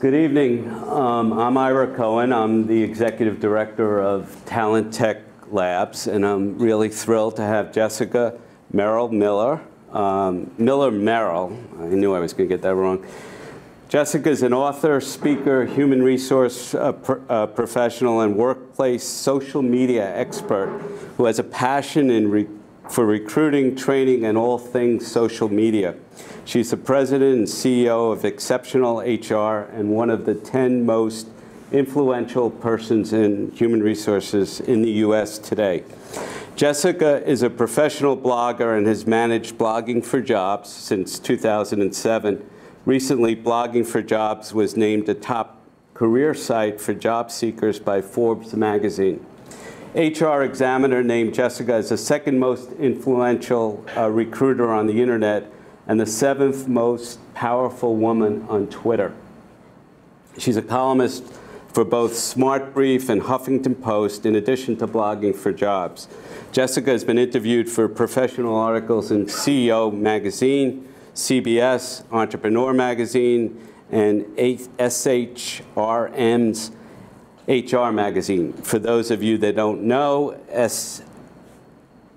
Good evening. I'm Ira Cohen. I'm the Executive Director of Talent Tech Labs, and I'm really thrilled to have Jessica Merrill. I knew I was going to get that wrong. Jessica is an author, speaker, human resource professional, and workplace social media expert who has a passion for recruiting, training, and all things social media. She's the president and CEO of Exceptional HR and one of the 10 most influential persons in human resources in the US today. Jessica is a professional blogger and has managed Blogging for Jobs since 2007. Recently, Blogging for Jobs was named a top career site for job seekers by Forbes magazine. HR Examiner named Jessica as the second most influential recruiter on the internet and the 7th most powerful woman on Twitter. She's a columnist for both SmartBrief and Huffington Post, in addition to Blogging for Jobs. Jessica has been interviewed for professional articles in CEO Magazine, CBS, Entrepreneur Magazine, and SHRM's HR Magazine. For those of you that don't know,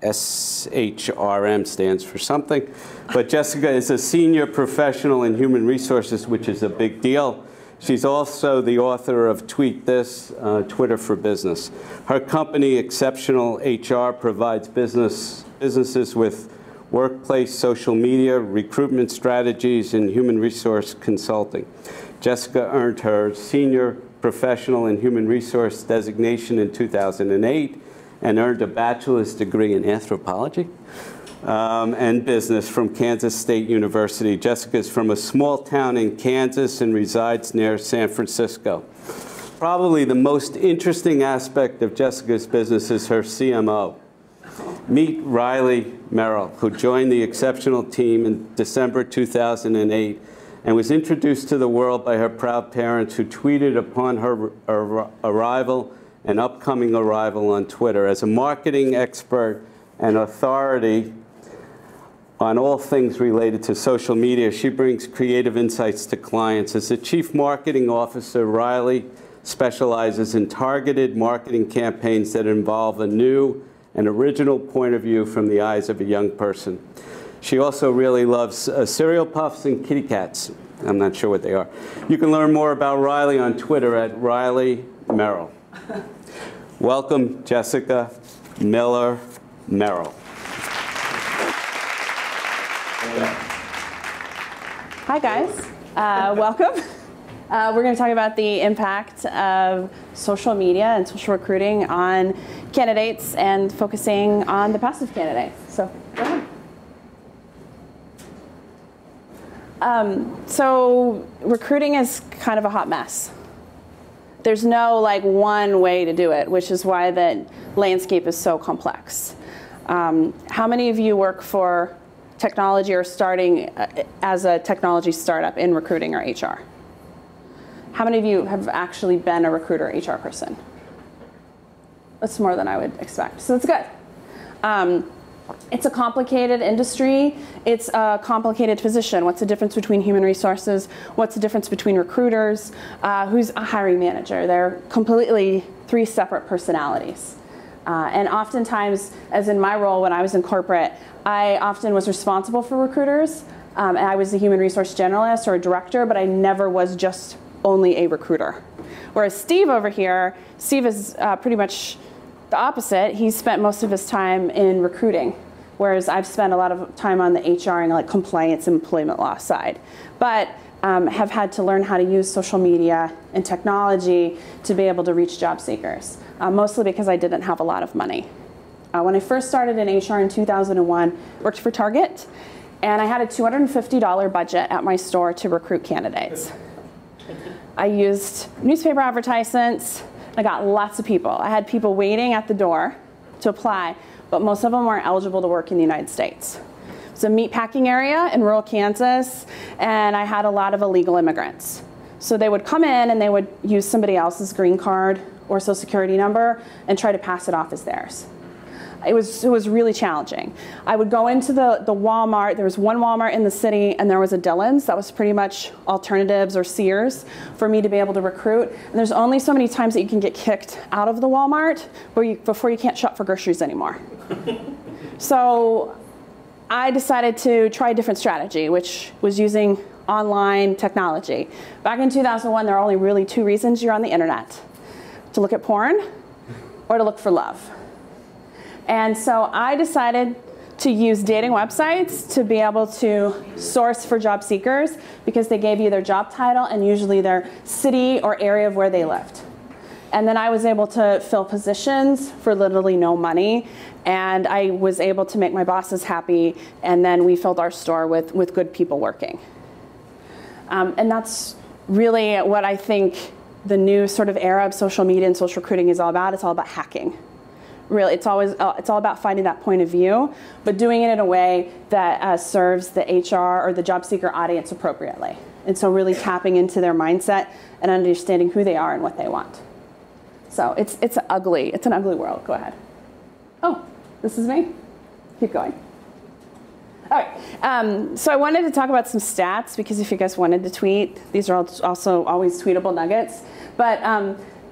SHRM stands for something. But Jessica is a senior professional in human resources, which is a big deal. She's also the author of Tweet This, Twitter for Business. Her company, Exceptional HR, provides businesses with workplace social media, recruitment strategies, and human resource consulting. Jessica earned her senior professional in human resource designation in 2008 and earned a bachelor's degree in anthropology and business from Kansas State University. Jessica is from a small town in Kansas and resides near San Francisco. Probably the most interesting aspect of Jessica's business is her CMO. Meet Riley Merrill, who joined the Exceptional team in December 2008 and was introduced to the world by her proud parents, who tweeted upon her arrival and upcoming arrival on Twitter. As a marketing expert and authority on all things related to social media, she brings creative insights to clients. As the Chief Marketing Officer, Riley specializes in targeted marketing campaigns that involve a new and original point of view from the eyes of a young person. She also really loves cereal puffs and kitty cats. I'm not sure what they are. You can learn more about Riley on Twitter at Riley Merrill. Welcome, Jessica Merrill. Hi, guys. Welcome. We're going to talk about the impact of social media and social recruiting on candidates and focusing on the passive candidates. So, go ahead. So recruiting is kind of a hot mess. There's no one way to do it, which is why the landscape is so complex. How many of you work for technology or starting as a technology startup in recruiting or HR? How many of you have actually been a recruiter or HR person? That's more than I would expect, so that's good. It's a complicated industry. It's a complicated position. What's the difference between human resources? What's the difference between recruiters? Who's a hiring manager? They're completely 3 separate personalities. And oftentimes, as in my role when I was in corporate, I often was responsible for recruiters. And I was a human resource generalist or a director, but I never was just only a recruiter. Whereas Steve over here, Steve is pretty much the opposite. He's spent most of his time in recruiting, whereas I've spent a lot of time on the HR and compliance and employment law side. But have had to learn how to use social media and technology to be able to reach job seekers, mostly because I didn't have a lot of money. When I first started in HR in 2001, worked for Target, and I had a $250 budget at my store to recruit candidates. I used newspaper advertisements. I got lots of people. I had people waiting at the door to apply, but most of them weren't eligible to work in the United States. It's a meatpacking area in rural Kansas, and I had a lot of illegal immigrants. So they would come in and they would use somebody else's green card or social security number and try to pass it off as theirs. It was really challenging. I would go into the Walmart. There was one Walmart in the city, and there was a Dillons. That was pretty much alternatives or Sears for me to be able to recruit. And there's only so many times that you can get kicked out of the Walmart before you can't shop for groceries anymore. So I decided to try a different strategy, which was using online technology. Back in 2001, there are only really two reasons you're on the internet: to look at porn or to look for love. And so I decided to use dating websites to be able to source for job seekers, because they gave you their job title and usually their city or area of where they lived. And then I was able to fill positions for literally no money, and I was able to make my bosses happy, and then we filled our store with good people working. And that's really what I think the new sort of era of social media and social recruiting is all about. It's all about hacking. Really, it's all about finding that point of view, but doing it in a way that serves the HR or the job seeker audience appropriately. And so really tapping into their mindset and understanding who they are and what they want. So it's an ugly world. Go ahead. Oh, this is me? Keep going. All right, so I wanted to talk about some stats, because if you guys wanted to tweet, these are also always tweetable nuggets. But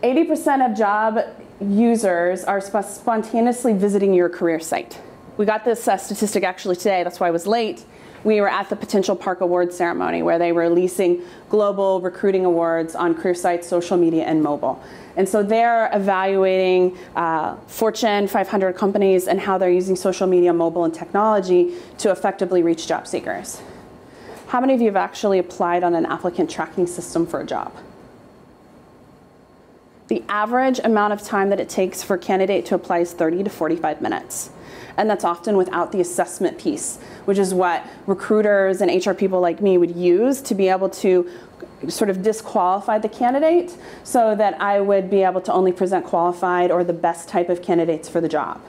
80% of job users are spontaneously visiting your career site. We got this statistic actually today, that's why I was late. We were at the Potential Park Awards ceremony, where they were releasing global recruiting awards on career sites, social media, and mobile. And so they're evaluating Fortune 500 companies and how they're using social media, mobile, and technology to effectively reach job seekers. How many of you have actually applied on an applicant tracking system for a job? The average amount of time that it takes for a candidate to apply is 30 to 45 minutes. And that's often without the assessment piece, which is what recruiters and HR people like me would use to be able to sort of disqualify the candidate, so that I would be able to only present qualified or the best type of candidates for the job.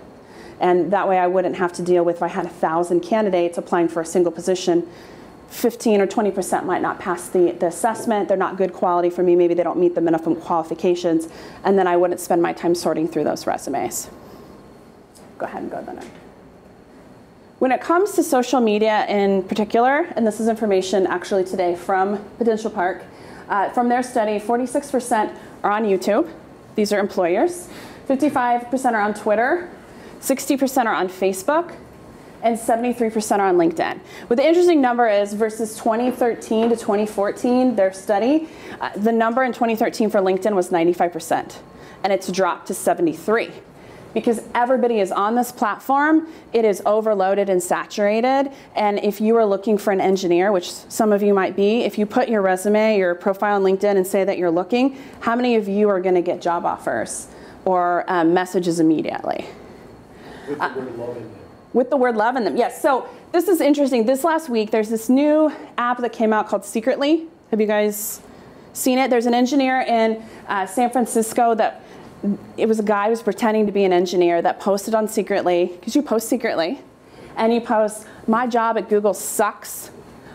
And that way I wouldn't have to deal with, if I had 1,000 candidates applying for a single position, 15 or 20% might not pass the assessment. They're not good quality for me. Maybe they don't meet the minimum qualifications. And then I wouldn't spend my time sorting through those resumes. Go ahead and go to the next. When it comes to social media in particular, and this is information actually today from Potential Park, from their study, 46% are on YouTube. These are employers. 55% are on Twitter. 60% are on Facebook. And 73% are on LinkedIn. What the interesting number is, versus 2013 to 2014, their study, the number in 2013 for LinkedIn was 95%, and it's dropped to 73%. Because everybody is on this platform, it is overloaded and saturated, and if you are looking for an engineer, which some of you might be, if you put your resume, your profile on LinkedIn and say that you're looking, how many of you are going to get job offers or messages immediately? With the word love in them. With the word love in them, yes. So this is interesting. This last week, there's this new app that came out called Secretly. Have you guys seen it? There's an engineer in San Francisco that, it was a guy who was pretending to be an engineer that posted on Secretly, because you post secretly, and you post, my job at Google sucks.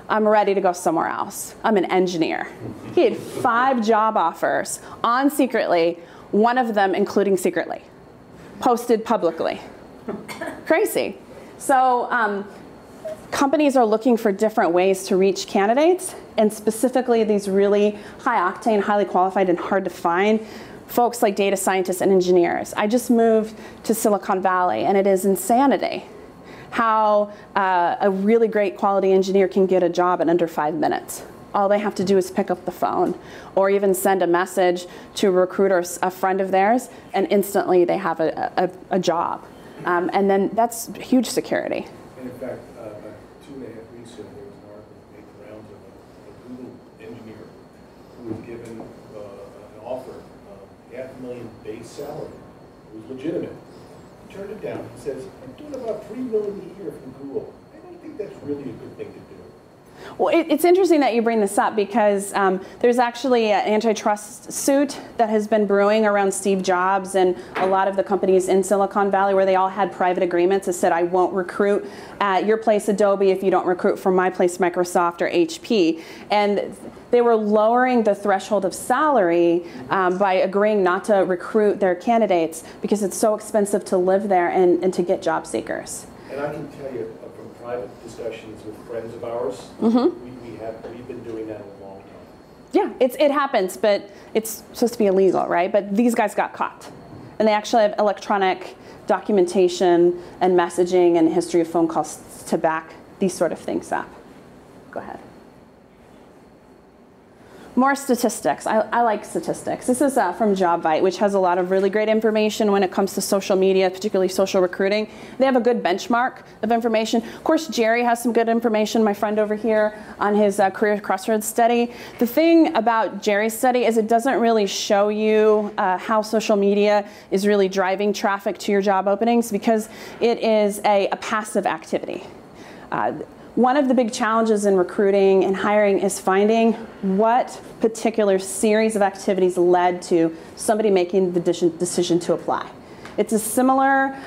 I'm ready to go somewhere else. I'm an engineer. He had 5 job offers on Secretly, one of them including Secretly, posted publicly. Crazy. So companies are looking for different ways to reach candidates, and specifically these really high octane, highly qualified, and hard to find folks like data scientists and engineers. I just moved to Silicon Valley, and it is insanity how a really great quality engineer can get a job in under 5 minutes. All they have to do is pick up the phone or even send a message to a recruiter, a friend of theirs, and instantly they have a job. And then that's huge security. And in fact, about 2.5 weeks ago, there was an article that made the rounds of a Google engineer who was given an offer of $500,000 base salary. It was legitimate. He turned it down. He says, I'm doing about $3 million a year from Google. I don't think that's really a good thing to do. Well, it's interesting that you bring this up, because there's actually an antitrust suit that has been brewing around Steve Jobs and a lot of the companies in Silicon Valley, where they all had private agreements that said, I won't recruit at your place Adobe if you don't recruit from my place Microsoft or HP. And they were lowering the threshold of salary by agreeing not to recruit their candidates because it's so expensive to live there and to get job seekers. And I can tell you from private discussions with friends of ours, we've been doing that a long time. Yeah, it happens, but it's supposed to be illegal, right? But these guys got caught. And they actually have electronic documentation and messaging and history of phone calls to back these sort of things up. Go ahead. More statistics. I like statistics. This is from JobVite, which has a lot of really great information when it comes to social media, particularly social recruiting. They have a good benchmark of information. Of course, Jerry has some good information, my friend over here, on his Career Crossroads study. The thing about Jerry's study is it doesn't really show you how social media is really driving traffic to your job openings because it is a passive activity. One of the big challenges in recruiting and hiring is finding what particular series of activities led to somebody making the decision to apply. It's a similar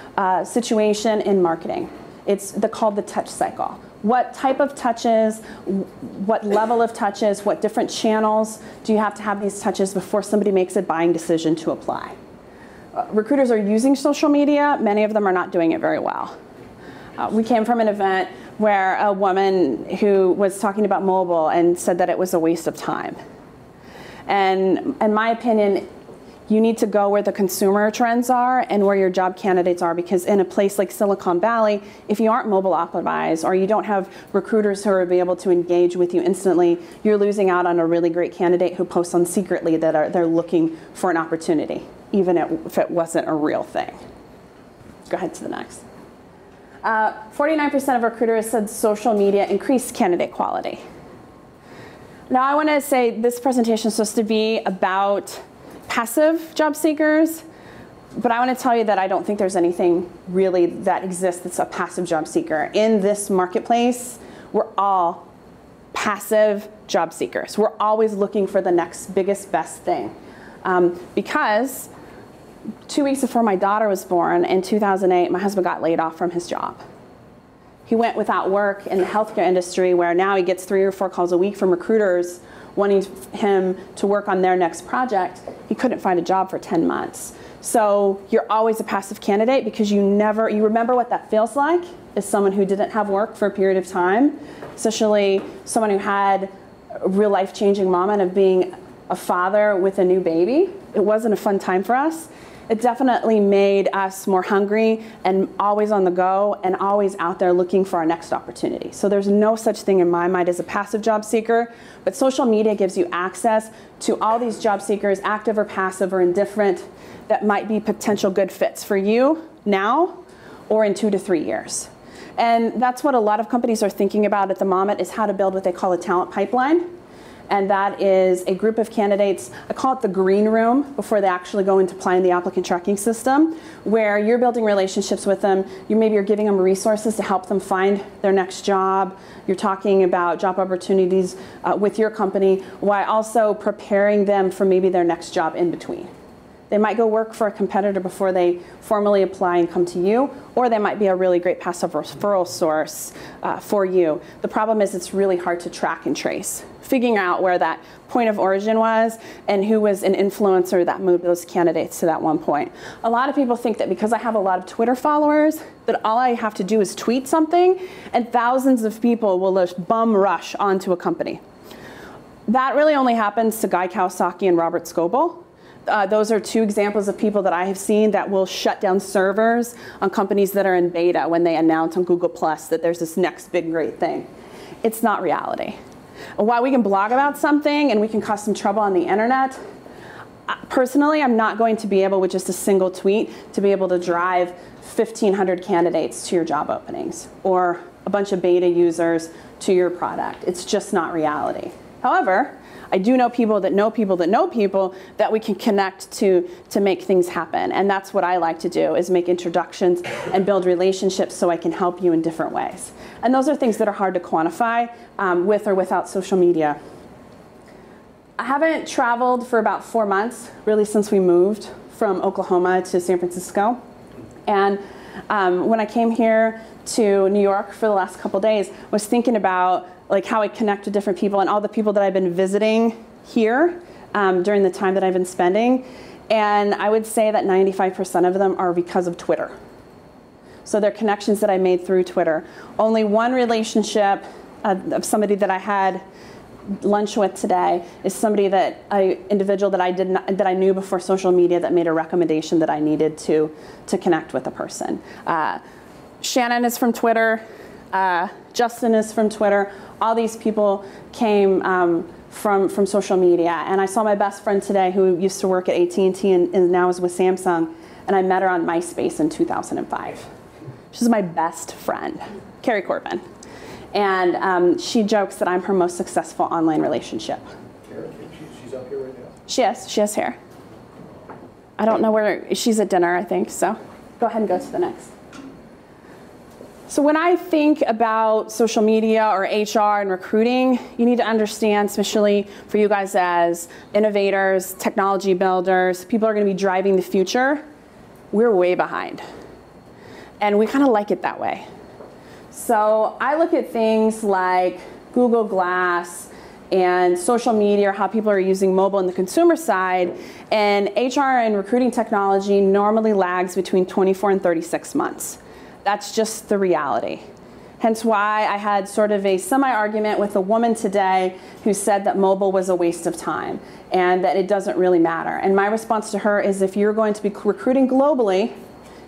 situation in marketing. It's called the touch cycle. What type of touches, what level of touches, what different channels do you have to have these touches before somebody makes a buying decision to apply? Recruiters are using social media. Many of them are not doing it very well. We came from an event where a woman who was talking about mobile and said that it was a waste of time. And in my opinion, you need to go where the consumer trends are and where your job candidates are, because in a place like Silicon Valley, if you aren't mobile optimized or you don't have recruiters who are able to engage with you instantly, you're losing out on a really great candidate who posts on secretly that they're looking for an opportunity, even if it wasn't a real thing. Go ahead to the next. 49% of recruiters said social media increased candidate quality. Now I want to say this presentation is supposed to be about passive job seekers, but I want to tell you that I don't think there's anything really that exists that's a passive job seeker. In this marketplace, we're all passive job seekers. We're always looking for the next biggest, best thing. Because 2 weeks before my daughter was born, in 2008, my husband got laid off from his job. He went without work in the healthcare industry, where now he gets 3 or 4 calls a week from recruiters wanting him to work on their next project. He couldn't find a job for 10 months. So you're always a passive candidate because you remember what that feels like as someone who didn't have work for a period of time, especially someone who had a real life-changing moment of being a father with a new baby. It wasn't a fun time for us. It definitely made us more hungry and always on the go and always out there looking for our next opportunity. So there's no such thing in my mind as a passive job seeker, but social media gives you access to all these job seekers, active or passive or indifferent, that might be potential good fits for you now or in 2 to 3 years. And that's what a lot of companies are thinking about at the moment, is how to build what they call a talent pipeline. And that is a group of candidates, I call it the green room, before they actually go into applying the applicant tracking system, where you're building relationships with them. Maybe you're giving them resources to help them find their next job. You're talking about job opportunities with your company, while also preparing them for maybe their next job in between. They might go work for a competitor before they formally apply and come to you, or they might be a really great passive referral source for you. The problem is it's really hard to track and trace, figuring out where that point of origin was and who was an influencer that moved those candidates to that one point. A lot of people think that because I have a lot of Twitter followers, that all I have to do is tweet something and thousands of people will just bum rush onto a company. That really only happens to Guy Kawasaki and Robert Scoble. Those are 2 examples of people that I have seen that will shut down servers on companies that are in beta when they announce on Google Plus that there's this next big great thing. It's not reality. While we can blog about something and we can cause some trouble on the internet, personally, I'm not going to be able, with just a single tweet, to be able to drive 1,500 candidates to your job openings or a bunch of beta users to your product. It's just not reality. However, I do know people that know people that know people that we can connect to make things happen. And that's what I like to do, is make introductions and build relationships so I can help you in different ways. And those are things that are hard to quantify with or without social media. I haven't traveled for about 4 months, really, since we moved from Oklahoma to San Francisco. And when I came here to New York for the last couple days, was thinking about like how I connect with different people and all the people that I've been visiting here during the time that I've been spending. And I would say that 95% of them are because of Twitter. So they're connections that I made through Twitter. Only one relationship of somebody that I had lunch with today is somebody individual that I knew before social media that made a recommendation that I needed to connect with a person. Shannon is from Twitter. Justin is from Twitter. All these people came from social media. And I saw my best friend today who used to work at AT&T and now is with Samsung. And I met her on MySpace in 2005. She's my best friend, Carrie Corbin. And she jokes that I'm her most successful online relationship. Carrie, she's up here right now? She has hair. I don't know where, she's at dinner, I think, so go ahead and go to the next. So when I think about social media or HR and recruiting, you need to understand, especially for you guys as innovators, technology builders, people are going to be driving the future, we're way behind. And we kind of like it that way. So I look at things like Google Glass and social media, or how people are using mobile on the consumer side, and HR and recruiting technology normally lags between 24 and 36 months. That's just the reality. Hence why I had sort of a semi-argument with a woman today who said that mobile was a waste of time and that it doesn't really matter. And my response to her is, if you're going to be recruiting globally,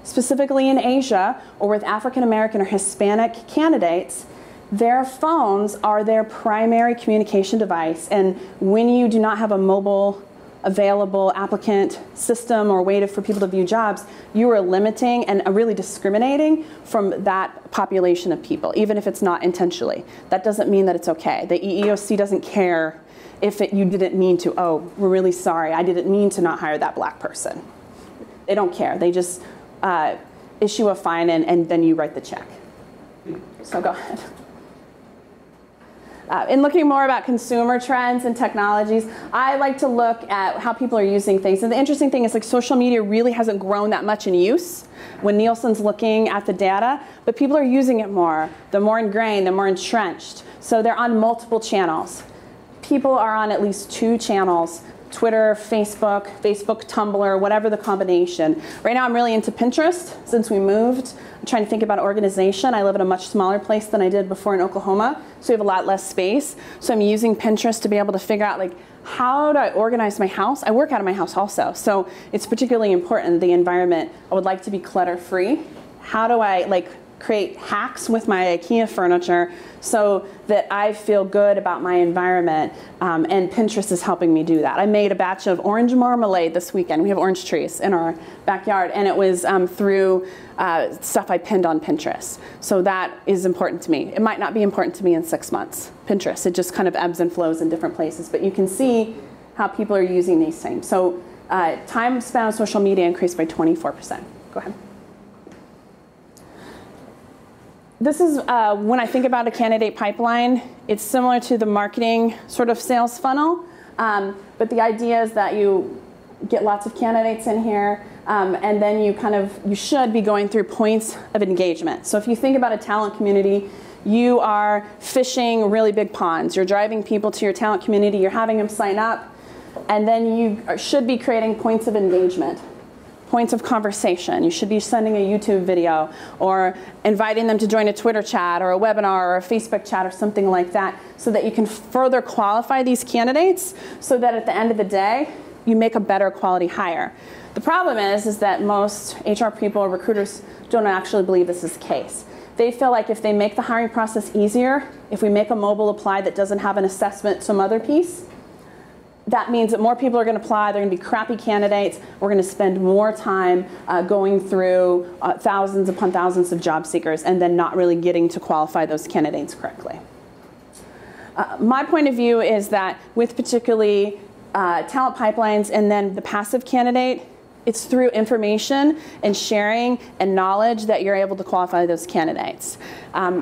specifically in Asia or with African American or Hispanic candidates, their phones are their primary communication device. And when you do not have a mobile available applicant system or way for people to view jobs, you are limiting and really discriminating from that population of people, even if it's not intentionally. That doesn't mean that it's okay. The EEOC doesn't care if you didn't mean to. Oh, we're really sorry, I didn't mean to not hire that black person. They don't care. They just issue a fine and then you write the check. So go ahead. In looking more about consumer trends and technologies, I like to look at how people are using things. And the interesting thing is, like, social media really hasn't grown that much in use when Nielsen's looking at the data, but people are using it more. They're more ingrained, they're more entrenched. So they're on multiple channels. People are on at least 2 channels: Twitter, Facebook, Tumblr, whatever the combination. Right now I'm really into Pinterest since we moved. I'm trying to think about organization. I live in a much smaller place than I did before in Oklahoma, so we have a lot less space. So I'm using Pinterest to be able to figure out, like, how do I organize my house? I work out of my house also, so it's particularly important, the environment. I would like to be clutter-free. How do I, like, create hacks with my IKEA furniture so that I feel good about my environment, and Pinterest is helping me do that. I made a batch of orange marmalade this weekend. We have orange trees in our backyard, and it was through stuff I pinned on Pinterest. So that is important to me. It might not be important to me in 6 months. Pinterest, it just kind of ebbs and flows in different places, but you can see how people are using these things. So time spent on social media increased by 24%. Go ahead. This is when I think about a candidate pipeline, it's similar to the marketing sort of sales funnel, but the idea is that you get lots of candidates in here, and then you should be going through points of engagement. So if you think about a talent community, you are fishing really big ponds. You're driving people to your talent community, you're having them sign up, and then you should be creating points of engagement. Points of conversation. You should be sending a YouTube video or inviting them to join a Twitter chat or a webinar or a Facebook chat or something like that, so that you can further qualify these candidates, so that at the end of the day, you make a better quality hire. The problem is that most HR people or recruiters don't actually believe this is the case. They feel like if they make the hiring process easier, if we make a mobile apply that doesn't have an assessment, some other piece, that means that more people are going to apply, they're going to be crappy candidates, we're going to spend more time going through thousands upon thousands of job seekers and then not really getting to qualify those candidates correctly. My point of view is that with particularly talent pipelines and then the passive candidate, it's through information and sharing and knowledge that you're able to qualify those candidates.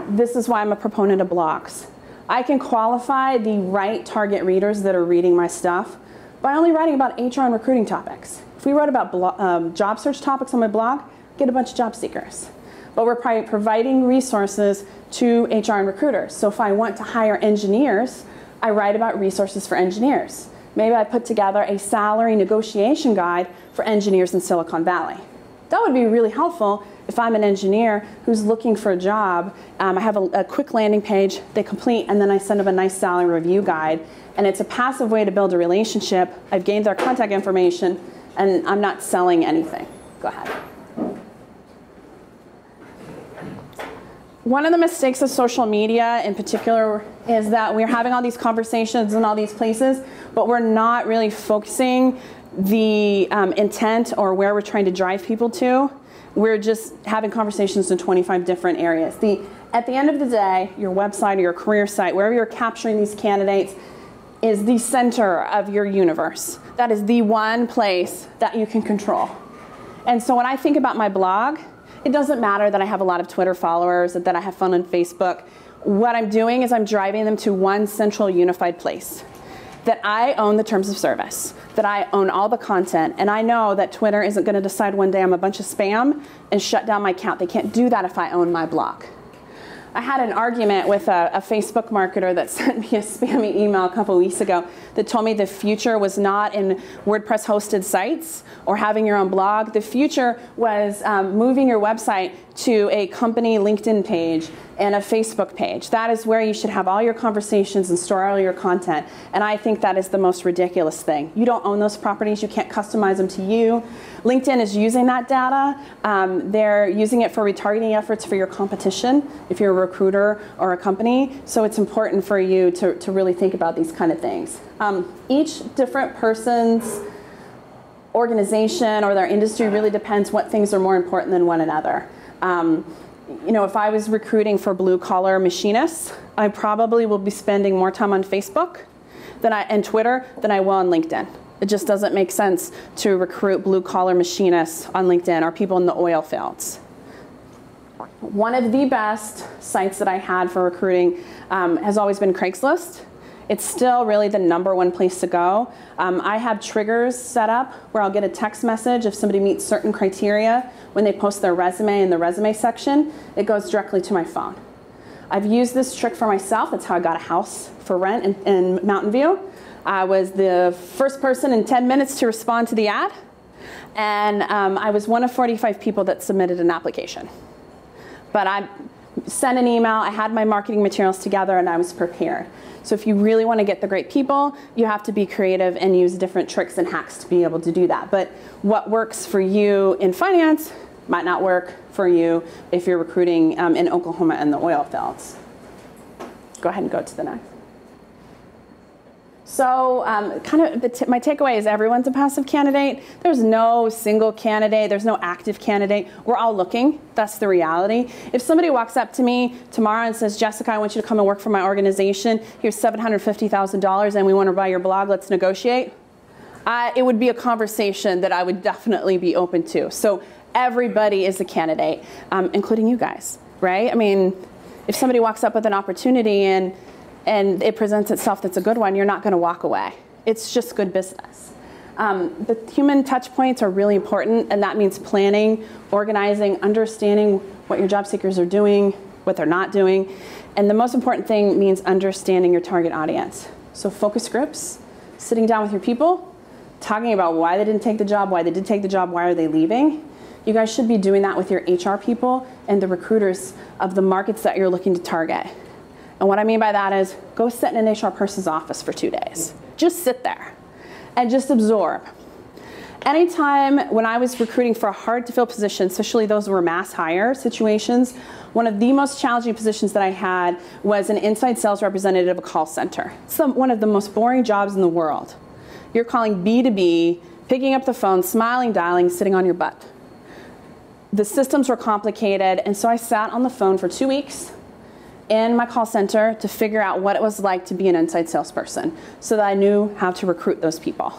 This is why I'm a proponent of blocks. I can qualify the right target readers that are reading my stuff by only writing about HR and recruiting topics. If we wrote about job search topics on my blog, get a bunch of job seekers. but we're providing resources to HR and recruiters. So if I want to hire engineers, I write about resources for engineers. Maybe I put together a salary negotiation guide for engineers in Silicon Valley. That would be really helpful if I'm an engineer who's looking for a job. I have a quick landing page they complete, and then I send them a nice salary review guide. And it's a passive way to build a relationship. I've gained their contact information, and I'm not selling anything. Go ahead. One of the mistakes of social media in particular is that we're having all these conversations in all these places, but we're not really focusing the intent or where we're trying to drive people to. We're just having conversations in 25 different areas. At the end of the day, your website or your career site, wherever you're capturing these candidates, is the center of your universe. That is the one place that you can control. And so when I think about my blog, it doesn't matter that I have a lot of Twitter followers, that I have fun on Facebook. What I'm doing is I'm driving them to one central unified place. That I own the terms of service, that I own all the content, and I know that Twitter isn't going to decide one day I'm a bunch of spam and shut down my account. They can't do that if I own my blog. I had an argument with a Facebook marketer that sent me a spammy email a couple weeks ago that told me the future was not in WordPress hosted sites or having your own blog. The future was moving your website to a company LinkedIn page and a Facebook page. That is where you should have all your conversations and store all your content. And I think that is the most ridiculous thing. You don't own those properties. You can't customize them to you. LinkedIn is using that data. They're using it for retargeting efforts for your competition if you're a recruiter or a company. So it's important for you to really think about these kind of things. Each different person's organization or their industry really depends what things are more important than one another. You know, if I was recruiting for blue-collar machinists, I probably will be spending more time on Facebook and Twitter than I will on LinkedIn. It just doesn't make sense to recruit blue-collar machinists on LinkedIn or people in the oil fields. One of the best sites that I had for recruiting has always been Craigslist. It's still really the #1 place to go. I have triggers set up where I'll get a text message if somebody meets certain criteria when they post their resume in the resume section. It goes directly to my phone. I've used this trick for myself. That's how I got a house for rent in Mountain View. I was the first person in 10 minutes to respond to the ad, and I was one of 45 people that submitted an application. But I sent an email, I had my marketing materials together, and I was prepared. So if you really want to get the great people, you have to be creative and use different tricks and hacks to be able to do that. But what works for you in finance might not work for you if you're recruiting in Oklahoma and the oil fields. Go ahead and go to the next. So my takeaway is everyone's a passive candidate. There's no single candidate. There's no active candidate. We're all looking. That's the reality. If somebody walks up to me tomorrow and says, Jessica, I want you to come and work for my organization. Here's $750,000 and we want to buy your blog. Let's negotiate. It would be a conversation that I would definitely be open to. So everybody is a candidate, including you guys, right? I mean, if somebody walks up with an opportunity and it presents itself that's a good one, you're not going to walk away. It's just good business. The human touch points are really important, and that means planning, organizing, understanding what your job seekers are doing, what they're not doing. And the most important thing means understanding your target audience. So focus groups, sitting down with your people, talking about why they didn't take the job, why they did take the job, why are they leaving. You guys should be doing that with your HR people and the recruiters of the markets that you're looking to target. And what I mean by that is go sit in an HR person's office for 2 days. Just sit there and just absorb. Anytime when I was recruiting for a hard to fill position, especially those were mass hire situations, one of the most challenging positions that I had was an inside sales representative of a call center. It's one of the most boring jobs in the world. You're calling B2B, picking up the phone, smiling, dialing, sitting on your butt. The systems were complicated, and so I sat on the phone for 2 weeks in my call center to figure out what it was like to be an inside salesperson so that I knew how to recruit those people.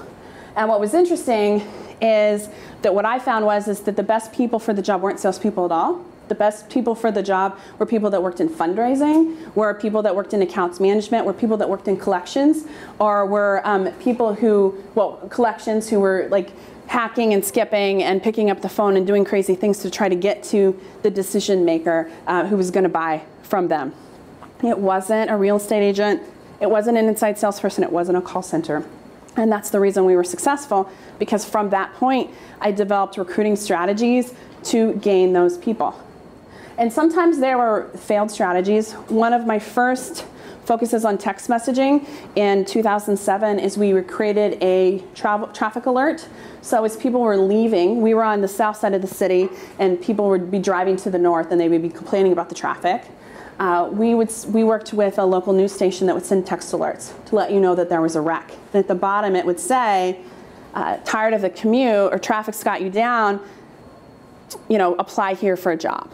And what was interesting is that what I found was that the best people for the job weren't salespeople at all. The best people for the job were people that worked in fundraising, were people that worked in accounts management, were people that worked in collections, or were people who, well, collections who were like hacking and skipping and picking up the phone and doing crazy things to try to get to the decision maker who was going to buy from them. It wasn't a real estate agent. It wasn't an inside salesperson. It wasn't a call center. And that's the reason we were successful, because from that point, I developed recruiting strategies to gain those people. And sometimes there were failed strategies. One of my first focuses on text messaging in 2007 is we created a traffic alert. So as people were leaving, we were on the south side of the city, and people would be driving to the north, and they would be complaining about the traffic. We worked with a local news station that would send text alerts to let you know that there was a wreck. And at the bottom it would say, tired of the commute, or traffic's got you down, you know, apply here for a job.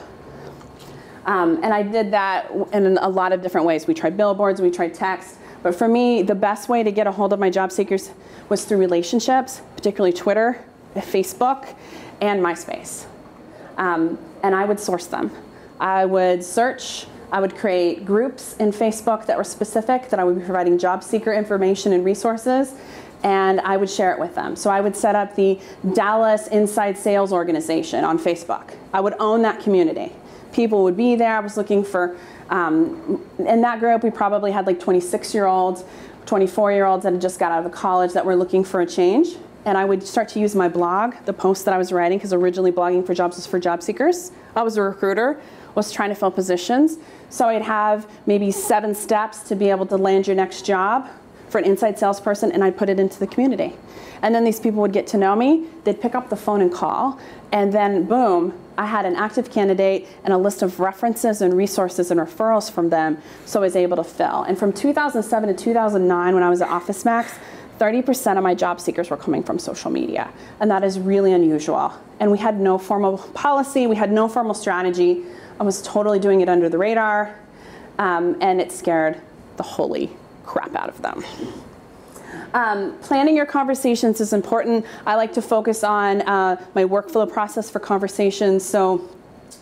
And I did that in a lot of different ways. We tried billboards, we tried text, but for me, the best way to get a hold of my job seekers was through relationships, particularly Twitter, Facebook, and MySpace. And I would source them. I would search. I would create groups in Facebook that were specific, that I would be providing job seeker information and resources, and I would share it with them. So I would set up the Dallas Inside Sales Organization on Facebook. I would own that community. People would be there. I was looking for, in that group, we probably had like 26-year-olds, 24-year-olds that had just got out of college that were looking for a change. And I would start to use my blog, the posts that I was writing, because originally blogging for jobs was for job seekers. I was a recruiter, was trying to fill positions. So I'd have maybe 7 steps to be able to land your next job for an inside salesperson, and I'd put it into the community. And then these people would get to know me, they'd pick up the phone and call, and then boom, I had an active candidate and a list of references and resources and referrals from them, so I was able to fill. And from 2007 to 2009, when I was at OfficeMax, 30% of my job seekers were coming from social media, and that is really unusual. And we had no formal policy, we had no formal strategy. I was totally doing it under the radar, and it scared the holy crap out of them. Planning your conversations is important. I like to focus on my workflow process for conversations. So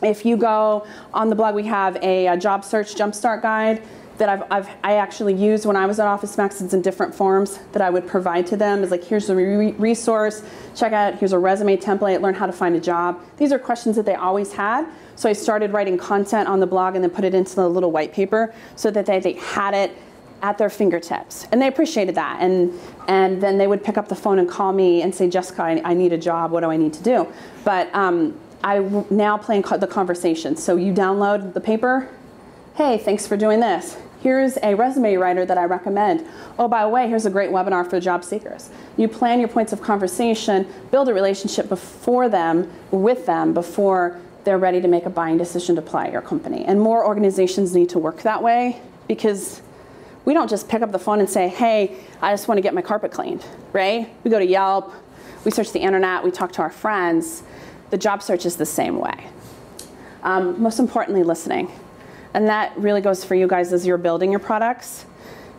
if you go on the blog, we have a job search jumpstart guide that I actually used when I was at OfficeMax. It's in different forms that I would provide to them. It's like, here's the resource, check out, here's a resume template, learn how to find a job. These are questions that they always had. So I started writing content on the blog and then put it into the little white paper so that they had it at their fingertips. And they appreciated that. And then they would pick up the phone and call me and say, Jessica, I need a job, what do I need to do? But I now plan the conversation. So you download the paper, hey, thanks for doing this. Here's a resume writer that I recommend. Oh, by the way, here's a great webinar for job seekers. You plan your points of conversation, build a relationship with them before they're ready to make a buying decision to apply at your company. And more organizations need to work that way, because we don't just pick up the phone and say, hey, I just want to get my carpet cleaned, right? We go to Yelp, we search the internet, we talk to our friends. The job search is the same way. Most importantly, listening. And that really goes for you guys as you're building your products,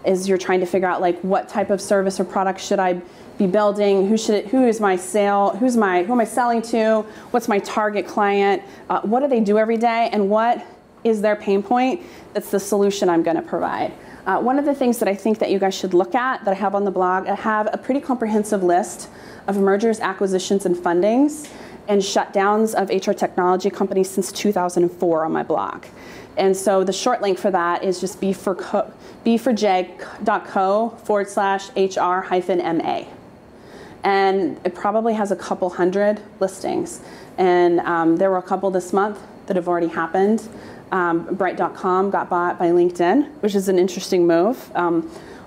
is you're trying to figure out like what type of service or product should I be building, who am I selling to, what's my target client, what do they do every day, and what is their pain point that's the solution I'm going to provide. One of the things that I think that you guys should look at, that I have on the blog, I have a pretty comprehensive list of mergers, acquisitions, and fundings, and shutdowns of HR technology companies since 2004 on my blog. And so the short link for that is just b4j.co/HR-MA. And it probably has a couple hundred listings. And there were a couple this month that have already happened. Bright.com got bought by LinkedIn, which is an interesting move.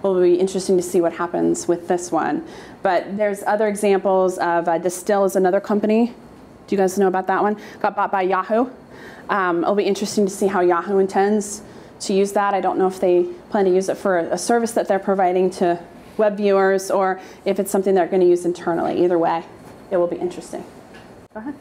Will be interesting to see what happens with this one. But there's other examples of Distill is another company. Do you guys know about that one? Got bought by Yahoo. It'll be interesting to see how Yahoo intends to use that. I don't know if they plan to use it for a service that they're providing to web viewers, or if it's something they're going to use internally. Either way, it will be interesting. Go ahead.